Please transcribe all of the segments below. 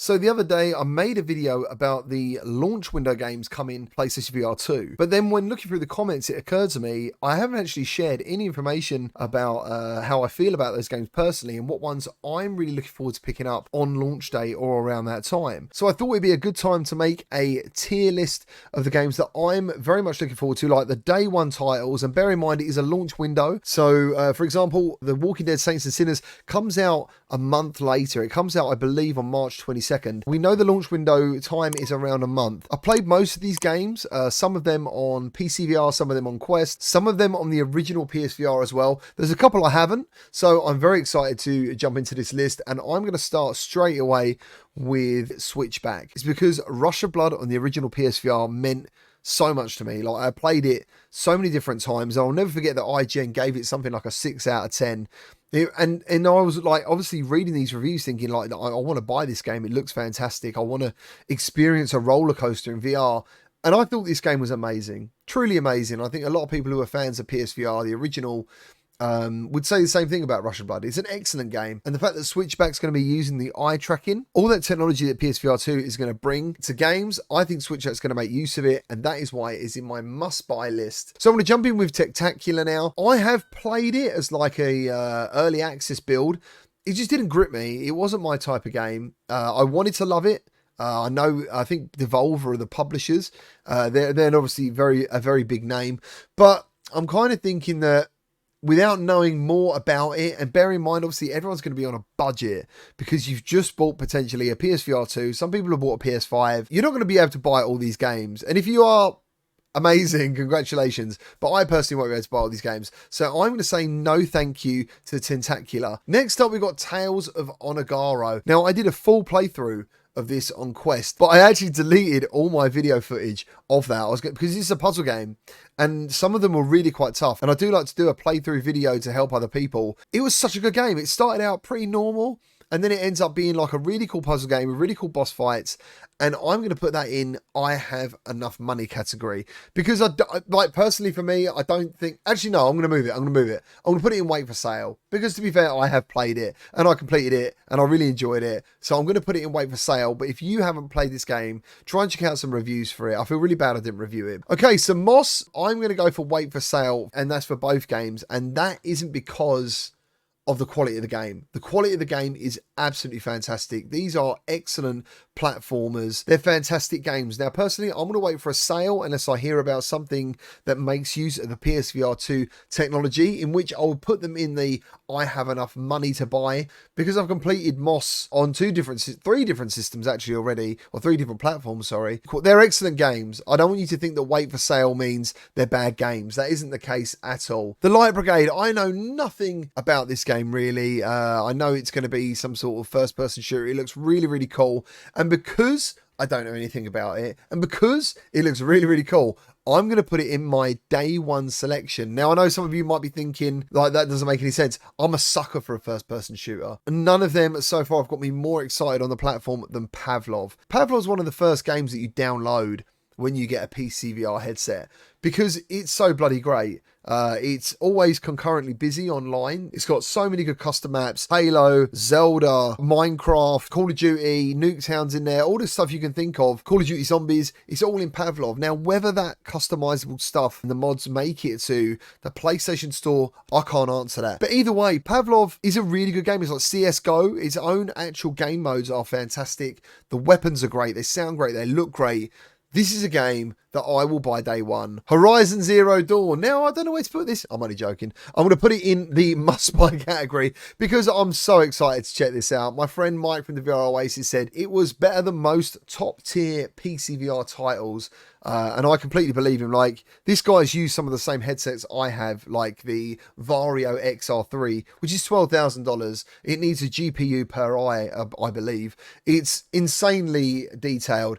So the other day I made a video about the launch window games coming PlayStation VR 2, but then when looking through the comments it occurred to me I haven't actually shared any information about how I feel about those games personally and what ones I'm really looking forward to picking up on launch day or around that time. So I thought it'd be a good time to make a tier list of the games that I'm very much looking forward to, like the day one titles, and bear in mind it is a launch window. So for example, The Walking Dead Saints and Sinners comes out a month later. It comes out, I believe, on March 22nd. We know the launch window time is around a month. I played most of these games, some of them on PSVR, some of them on Quest, some of them on the original PSVR as well. There's a couple I haven't, so I'm very excited to jump into this list, and I'm going to start straight away with Switchback. It's because Rush of Blood on the original PSVR meant so much to me. Like, I played it so many different times. I'll never forget that IGN gave it something like a 6 out of 10. And I was like, obviously reading these reviews thinking like, I want to buy this game. It looks fantastic. I want to experience a roller coaster in VR. And I thought this game was amazing, truly amazing. I think a lot of people who are fans of PSVR, the original, would say the same thing about Rush of Blood. It's an excellent game, and the fact that Switchback's going to be using the eye tracking, all that technology that PSVR 2 is going to bring to games, I think Switchback's going to make use of it, and that is why it is in my must-buy list. So I'm going to jump in with Tectacular now. I have played it as like a early access build. It just didn't grip me. It wasn't my type of game. I wanted to love it. I think Devolver are the publishers. They're obviously a very big name, but I'm kind of thinking that without knowing more about it, and bear in mind, obviously, everyone's going to be on a budget because you've just bought potentially a PSVR 2. Some people have bought a PS5. You're not going to be able to buy all these games. And if you are, amazing, congratulations. But I personally won't be able to buy all these games. So I'm going to say no thank you to Tentacular. Next up, we've got Tales of Onagaro. Now, I did a full playthrough of this on Quest, but I actually deleted all my video footage of that. Because it's a puzzle game and some of them were really quite tough, and I do like to do a playthrough video to help other people. It was such a good game. It started out pretty normal, and then it ends up being like a really cool puzzle game with really cool boss fights. And I'm going to put that in I have enough money category, because like personally for me, I don't think, actually no, I'm going to move it. I'm going to put it in wait for sale, because to be fair, I have played it and I completed it and I really enjoyed it. So I'm going to put it in wait for sale. But if you haven't played this game, try and check out some reviews for it. I feel really bad I didn't review it. Okay, so Moss, I'm going to go for wait for sale, and that's for both games. And that isn't because of the quality of the game. The quality of the game is absolutely fantastic. These are excellent platformers. They're fantastic games. Now, personally, I'm going to wait for a sale unless I hear about something that makes use of the PSVR 2 technology, in which I will put them in the I have enough money to buy, because I've completed Moss on three different systems actually already, or 3 different platforms, sorry. They're excellent games. I don't want you to think that wait for sale means they're bad games. That isn't the case at all. The Light Brigade, I know nothing about this game really. I know it's going to be some sort of first-person shooter. It looks really, really cool. And because I don't know anything about it, and because it looks really, really cool, I'm going to put it in my day one selection. Now, I know some of you might be thinking, like, that doesn't make any sense. I'm a sucker for a first-person shooter. And none of them so far have got me more excited on the platform than Pavlov. Pavlov's one of the first games that you download when you get a PSVR headset, because it's so bloody great. It's always concurrently busy online. It's got so many good custom maps: Halo, Zelda, Minecraft, Call of Duty, Nuketown's in there, all the stuff you can think of, Call of Duty Zombies. It's all in Pavlov. Now, whether that customizable stuff and the mods make it to the PlayStation Store, I can't answer that. But either way, Pavlov is a really good game. It's like CSGO. Its own actual game modes are fantastic. The weapons are great. They sound great. They look great. This is a game that I will buy day one. Horizon Zero Dawn. Now, I don't know where to put this. I'm only joking. I'm going to put it in the must-buy category because I'm so excited to check this out. My friend Mike from the VR Oasis said it was better than most top-tier PCVR titles. And I completely believe him. Like, this guy's used some of the same headsets I have, like the Vario XR3, which is $12,000. It needs a GPU per eye, I believe. It's insanely detailed.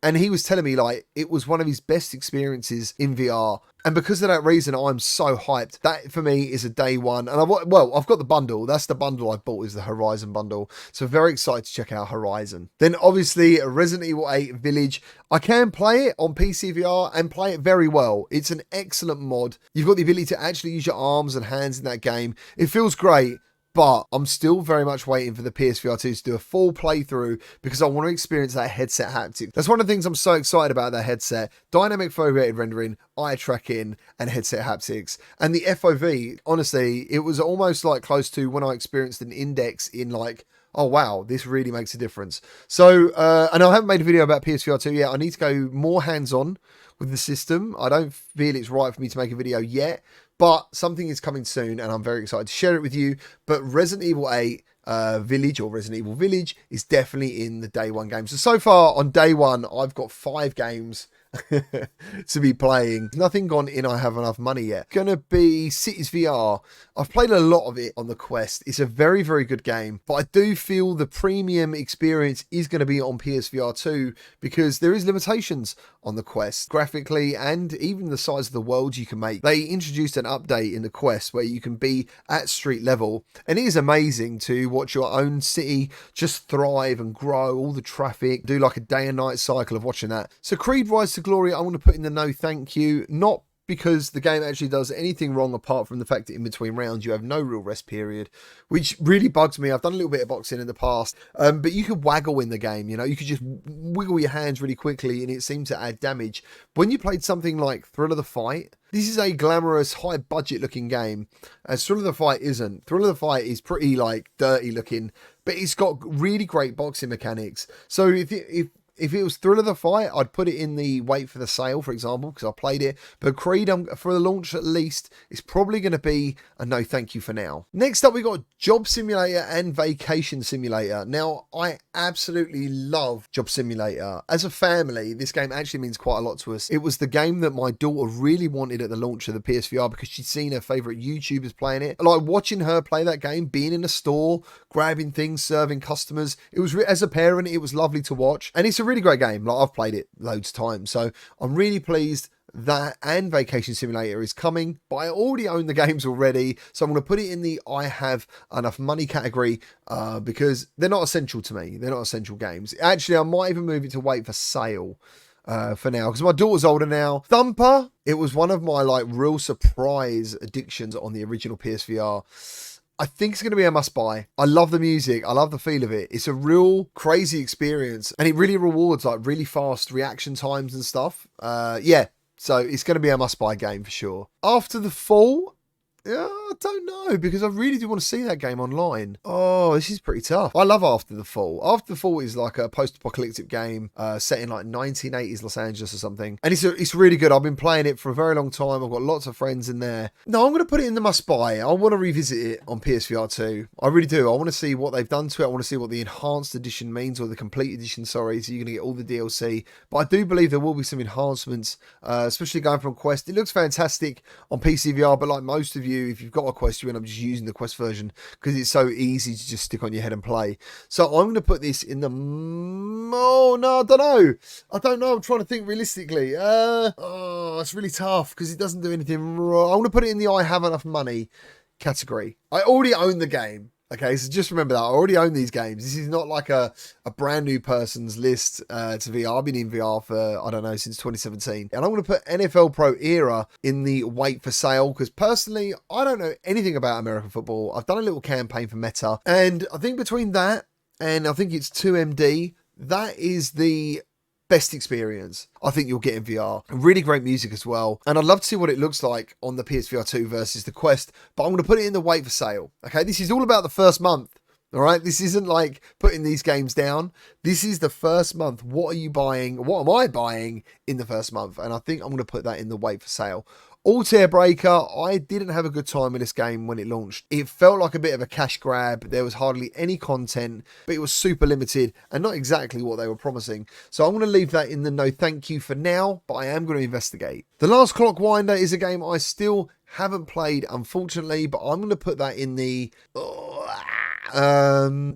And he was telling me, like, it was one of his best experiences in VR. And because of that reason, I'm so hyped. That, for me, is a day one. And I've got the bundle. That's the bundle I bought, is the Horizon bundle. So very excited to check out Horizon. Then, obviously, Resident Evil 8 Village. I can play it on PC VR and play it very well. It's an excellent mod. You've got the ability to actually use your arms and hands in that game. It feels great. But I'm still very much waiting for the PSVR 2 to do a full playthrough because I want to experience that headset haptic. That's one of the things I'm so excited about that headset. Dynamic foveated rendering, eye tracking, and headset haptics. And the FOV, honestly, it was almost like close to when I experienced an Index in like, oh wow, this really makes a difference. So, and I haven't made a video about PSVR 2 yet. I need to go more hands-on with the system. I don't feel it's right for me to make a video yet, but something is coming soon and I'm very excited to share it with you. But Resident Evil 8 Village, or Resident Evil Village, is definitely in the day one games. So far on day one, I've got 5 games to be playing. Nothing gone in I have enough money yet. Gonna be Cities VR. I've played a lot of it on the Quest. It's a very, very good game, but I do feel the premium experience is going to be on PSVR 2 because there is limitations on the Quest graphically and even the size of the worlds you can make. They introduced an update in the Quest where you can be at street level, and it is amazing to watch your own city just thrive and grow, all the traffic, do like a day and night cycle of watching that. So Creed Rise to Glory, I want to put in the no thank you, not because the game actually does anything wrong apart from the fact that in between rounds you have no real rest period, which really bugs me. I've done a little bit of boxing in the past, but you could waggle in the game, you know, you could just wiggle your hands really quickly and it seemed to add damage. When you played something like Thrill of the Fight, this is a glamorous, high budget looking game, as Thrill of the Fight isn't. Thrill of the Fight is pretty like dirty looking, but it's got really great boxing mechanics. So if it was Thrill of the Fight, I'd put it in the wait for the sale, for example, because I played it. But Creed, for the launch at least, it's probably going to be a no thank you for now. Next up, we got Job Simulator and Vacation Simulator. Now, I absolutely love Job Simulator. As a family, this game actually means quite a lot to us. It was the game that my daughter really wanted at the launch of the PSVR because she'd seen her favourite YouTubers playing it. Like watching her play that game, being in a store, grabbing things, serving customers. It was, as a parent, it was lovely to watch. And it's a really great game. Like I've played it loads of times, so I'm really pleased that and Vacation Simulator is coming, but I already own the games already, so I'm going to put it in the I have enough money category because they're not essential to me. They're not essential games. Actually, I might even move it to wait for sale for now because my daughter's older now. Thumper, it was one of my like real surprise addictions on the original PSVR. I think it's going to be a must buy. I love the music. I love the feel of it. It's a real crazy experience and it really rewards like really fast reaction times and stuff. Yeah, so it's going to be a must buy game for sure. After the Fall, I don't know because I really do want to see that game online. Oh, this is pretty tough. I love After the Fall. After the Fall is like a post-apocalyptic game set in like 1980s Los Angeles or something. And it's really good. I've been playing it for a very long time. I've got lots of friends in there. No, I'm going to put it in the must buy. I want to revisit it on PSVR 2. I really do. I want to see what they've done to it. I want to see what the enhanced edition means, or the complete edition, sorry. So you're going to get all the DLC. But I do believe there will be some enhancements, especially going from Quest. It looks fantastic on PCVR, but like most of you, if you've got a Quest, you end up just using the Quest version because it's so easy to just stick on your head and play. So I'm going to put this in the... Oh, no, I don't know. I'm trying to think realistically. It's really tough because it doesn't do anything wrong. I'm going to put it in the I have enough money category. I already own the game. Okay, so just remember that. I already own these games. This is not like a brand new person's list to VR. I've been in VR for, I don't know, since 2017. And I'm going to put NFL Pro Era in the wait for sale because personally, I don't know anything about American football. I've done a little campaign for Meta. And I think between that and I think it's 2MD, that is the best experience I think you'll get in VR. Really great music as well. And I'd love to see what it looks like on the PSVR 2 versus the Quest, but I'm going to put it in the wait for sale. Okay, this is all about the first month. All right, this isn't like putting these games down. This is the first month. What are you buying? What am I buying in the first month? And I think I'm going to put that in the wait for sale. Altair Breaker, I didn't have a good time with this game when it launched. It felt like a bit of a cash grab. There was hardly any content, but it was super limited and not exactly what they were promising. So I'm going to leave that in the no thank you for now, but I am going to investigate. The Last Clockwinder is a game I still haven't played, unfortunately, but I'm going to put that in the...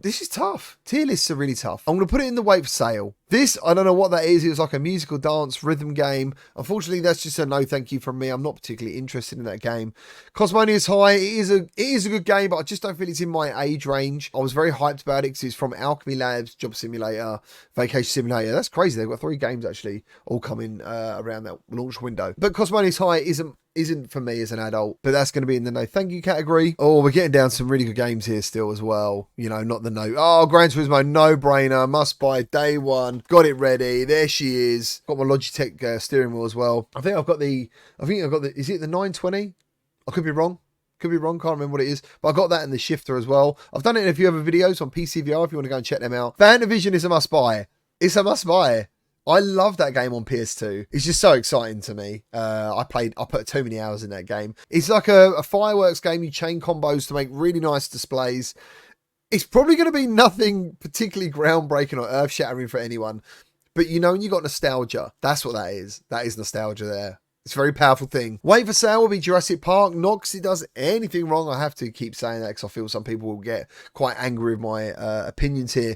this is tough. Tier lists are really tough. I'm going to put it in the wait for sale. This, I don't know what that is. It was like a musical dance rhythm game. Unfortunately, that's just a no thank you from me. I'm not particularly interested in that game. Cosmonia's High, it is a good game, but I just don't feel it's in my age range. I was very hyped about it because it's from Alchemy Labs, Job Simulator, Vacation Simulator. That's crazy. They've got 3 games actually all coming around that launch window. But Cosmonia's High isn't isn't for me as an adult, but that's going to be in the no thank you category. Oh, we're getting down some really good games here still as well. You know, not the no. Oh, Gran Turismo, no brainer, must buy day one. Got it ready. There she is. Got my Logitech steering wheel as well. I think I've got the, is it the 920? I could be wrong. Could be wrong, can't remember what it is. But I got that in the shifter as well. I've done it in a few other videos on PSVR if you want to go and check them out. Fantavision is a must buy. It's a must buy. I love that game on PS2. It's just so exciting to me. I put too many hours in that game. It's like a fireworks game. You chain combos to make really nice displays. It's probably going to be nothing particularly groundbreaking or earth-shattering for anyone. But you know, when you got nostalgia, that's what that is. That is nostalgia there. It's a very powerful thing. Wait for sale will be Jurassic Park. Not because it does anything wrong. I have to keep saying that because I feel some people will get quite angry with my opinions here.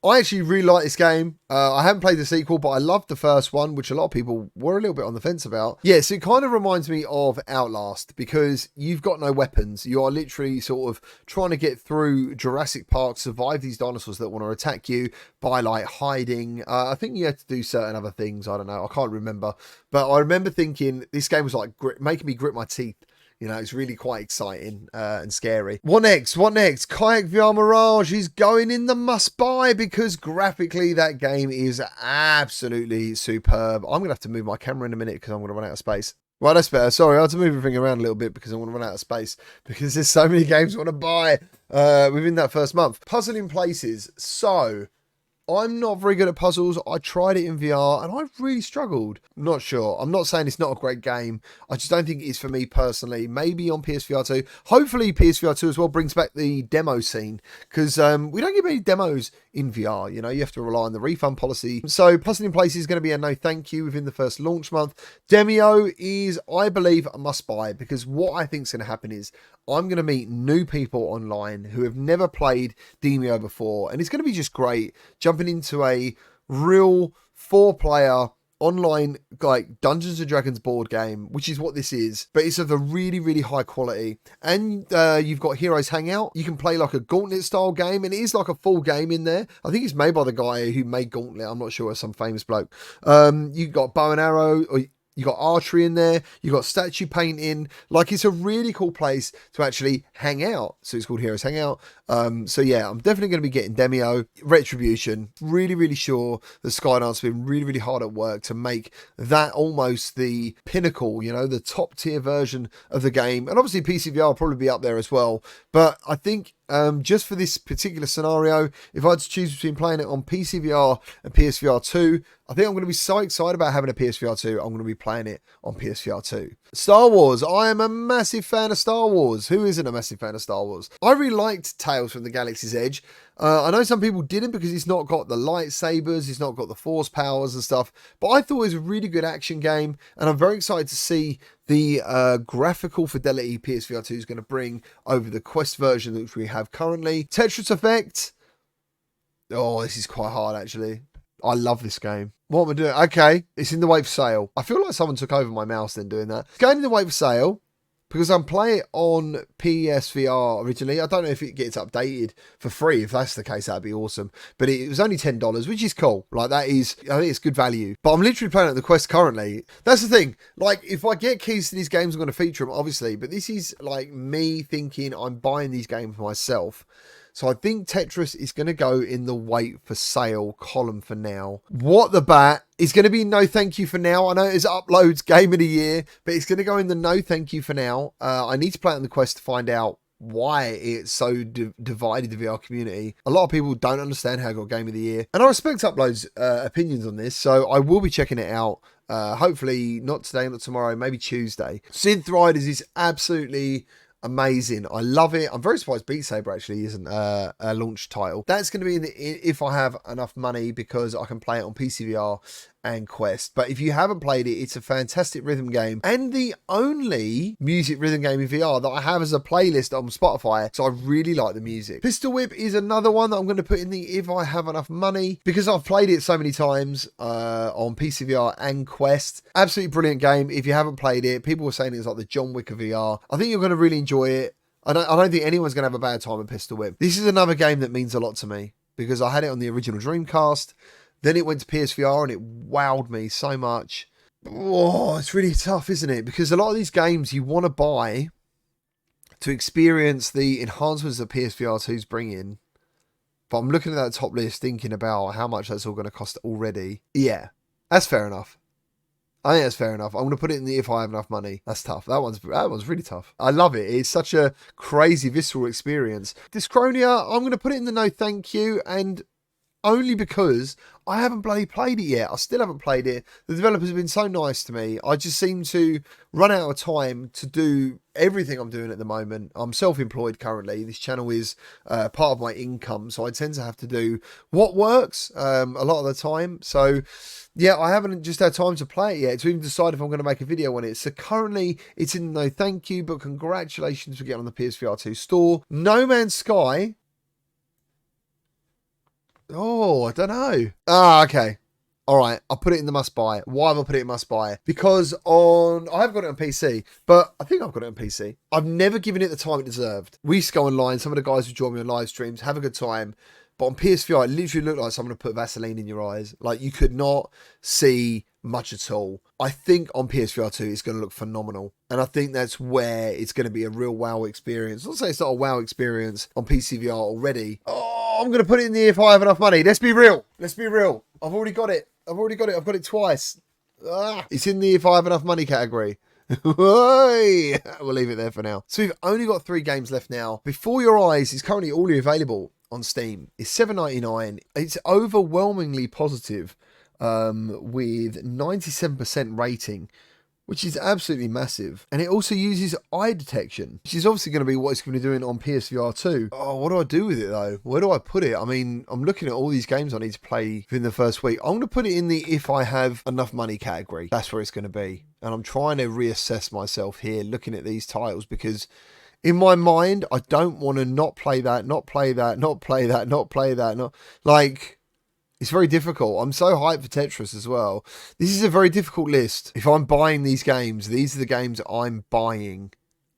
I actually really like this game. I haven't played the sequel, but I loved the first one, which a lot of people were a little bit on the fence about. Yeah, so it kind of reminds me of Outlast because you've got no weapons. You are literally sort of trying to get through Jurassic Park, survive these dinosaurs that want to attack you by like hiding. I think you had to do certain other things. I don't know. I can't remember. But I remember thinking this game was like making me grit my teeth. You know, it's really quite exciting and scary. What next? What next? Kayak VR Mirage is going in the must-buy because graphically that game is absolutely superb. I'm going to have to move my camera in a minute because I'm going to run out of space. Right, that's better. Sorry, I had to move everything around a little bit because I want to run out of space because there's so many games I want to buy within that first month. Puzzle in Places. So, I'm not very good at puzzles. I tried it in VR and I really struggled. Not sure. I'm not saying it's not a great game. I just don't think it's for me personally. Maybe on PSVR 2. Hopefully PSVR 2 as well brings back the demo scene because we don't get many demos in VR. You know, you have to rely on the refund policy. So Puzzle in Places is going to be a no thank you within the first launch month. Demio is, I believe, a must buy because what I think is going to happen is I'm going to meet new people online who have never played Demio before and it's going to be just great jumping into a real 4-player online like Dungeons and Dragons board game, which is what this is, but it's of a really, really high quality. And you've got Heroes Hangout. You can play like a Gauntlet style game, and it is like a full game in there. I think it's made by the guy who made Gauntlet. I'm not sure, some famous bloke. You've got bow and arrow, or you got archery in there, you got statue painting. Like, it's a really cool place to actually hang out. So it's called Heroes Hangout. So yeah, I'm definitely going to be getting Demio. Retribution. Really, really sure that Skydance have been really, really hard at work to make that almost the pinnacle, you know, the top tier version of the game. And obviously PCVR will probably be up there as well. But I think just for this particular scenario, if I had to choose between playing it on PCVR and PSVR 2, I think I'm going to be so excited about having a PSVR 2, I'm going to be playing it on PSVR 2. Star Wars. I am a massive fan of Star Wars. Who isn't a massive fan of Star Wars? I really liked Tales from the Galaxy's Edge. I know some people didn't because it's not got the lightsabers, it's not got the force powers and stuff, but I thought it was a really good action game, and I'm very excited to see the graphical fidelity PSVR 2 is going to bring over the Quest version which we have currently. Tetris Effect. Oh, this is quite hard actually. I love this game. What am I doing? Okay, it's in the wait for sale. I feel like someone took over my mouse then doing that. It's going in the wait for sale because I'm playing it on PSVR originally. I don't know if it gets updated for free. If that's the case, that'd be awesome. But it was only $10, which is cool. Like, that is, I think it's good value. But I'm literally playing at the Quest currently. That's the thing. Like, if I get keys to these games, I'm going to feature them, obviously. But this is like me thinking I'm buying these games for myself. So I think Tetris is going to go in the wait for sale column for now. What the bat is going to be no thank you for now. I know it's Upload's Game of the Year, but it's going to go in the no thank you for now. I need to play it on the Quest to find out why it's so divided the VR community. A lot of people don't understand how I got Game of the Year. And I respect Upload's opinions on this, so I will be checking it out. Hopefully not today, not tomorrow, maybe Tuesday. Synth Riders is absolutely amazing. I love it. I'm very surprised Beat Saber actually isn't a launch title. That's going to be in if I have enough money because I can play it on PCVR and Quest. But if you haven't played it, it's a fantastic rhythm game and the only music rhythm game in VR that I have as a playlist on Spotify. So I really like the music. Pistol Whip is another one that I'm going to put in the if I have enough money because I've played it so many times on PCVR and Quest. Absolutely brilliant game. If you haven't played it, people were saying it's like the John Wick of VR. I think you're going to really enjoy it. I don't think anyone's going to have a bad time with Pistol Whip. This is another game that means a lot to me because I had it on the original Dreamcast. Then it went to PSVR and it wowed me so much. Oh, it's really tough, isn't it? Because a lot of these games you want to buy to experience the enhancements that PSVR 2 is bringing. But I'm looking at that top list thinking about how much that's all going to cost already. Yeah, that's fair enough. I think that's fair enough. I'm going to put it in the if I have enough money. That's tough. That one's really tough. I love it. It's such a crazy, visceral experience. Discronia, I'm going to put it in the no thank you, and only because I haven't bloody played it yet. I still haven't played it. The developers have been so nice to me. I just seem to run out of time to do everything I'm doing at the moment. I'm self-employed currently. This channel is part of my income, so I tend to have to do what works a lot of the time. So yeah, I haven't just had time to play it yet to even decide if I'm going to make a video on it. So currently it's in no thank you, but congratulations for getting on the PSVR 2 store. No Man's Sky. Oh, I don't know. Ah, okay. All right, I'll put it in the must buy. Why have I put it in must buy? Because I have got it on PC, but I think I've got it on PC. I've never given it the time it deserved. We used to go online. Some of the guys would join me on live streams, have a good time. But on PSVR, it literally looked like someone had put Vaseline in your eyes. Like, you could not see much at all. I think on PSVR 2, it's going to look phenomenal. And I think that's where it's going to be a real wow experience. I'll say it's not a wow experience on PCVR already. Oh, I'm going to put it in the if I have enough money. Let's be real. Let's be real. I've already got it. I've got it twice. It's in the if I have enough money category. We'll leave it there for now. So we've only got 3 games left now. Before Your Eyes is currently already available on Steam. It's $7.99. It's overwhelmingly positive with 97% rating, which is absolutely massive. And it also uses eye detection, which is obviously going to be what it's going to be doing on PSVR 2. Oh, what do I do with it though? Where do I put it? I mean, I'm looking at all these games I need to play within the first week. I'm going to put it in the if I have enough money category. That's where it's going to be. And I'm trying to reassess myself here, looking at these titles, because in my mind, I don't want to not play that, not play that, not play that, not play that. Not like, it's very difficult. I'm so hyped for Tetris as well. This is a very difficult list. If I'm buying these games, these are the games I'm buying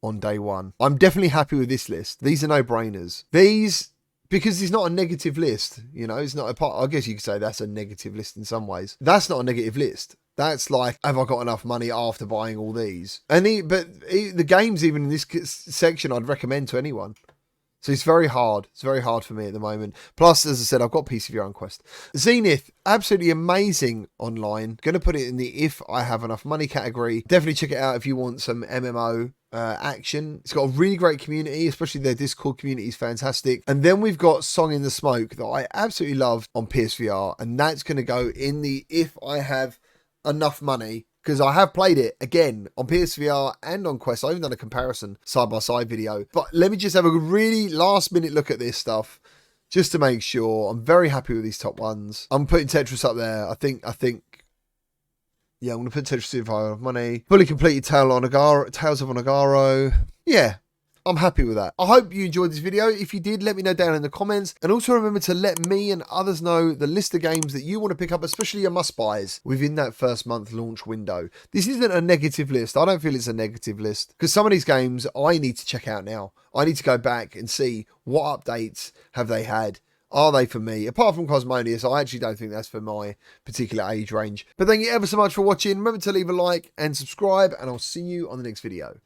on day one. I'm definitely happy with this list. These are no-brainers. These, because it's not a negative list, you know, it's not a part. I guess you could say that's a negative list in some ways. That's not a negative list. That's like, have I got enough money after buying all these? The games, even in this section, I'd recommend to anyone. So it's very hard. It's very hard for me at the moment. Plus, as I said, I've got PCVR on Quest. Zenith, absolutely amazing online. Going to put it in the if I have enough money category. Definitely check it out if you want some MMO action. It's got a really great community, especially their Discord community is fantastic. And then we've got Song in the Smoke that I absolutely love on PSVR. And that's going to go in the if I have enough money, because I have played it again on PSVR and on Quest. I've even done a comparison side-by-side video. But let me just have a really last-minute look at this stuff just to make sure. I'm very happy with these top ones. I'm putting Tetris up there. I think, yeah, I'm going to put Tetris if I have money. Fully completed Tales of Onagaro. Yeah. I'm happy with that. I hope you enjoyed this video. If you did, let me know down in the comments. And also remember to let me and others know the list of games that you want to pick up, especially your must-buys, within that first month launch window. This isn't a negative list. I don't feel it's a negative list, because some of these games I need to check out now. I need to go back and see what updates have they had. Are they for me? Apart from Cosmonius, I actually don't think that's for my particular age range. But thank you ever so much for watching. Remember to leave a like and subscribe, and I'll see you on the next video.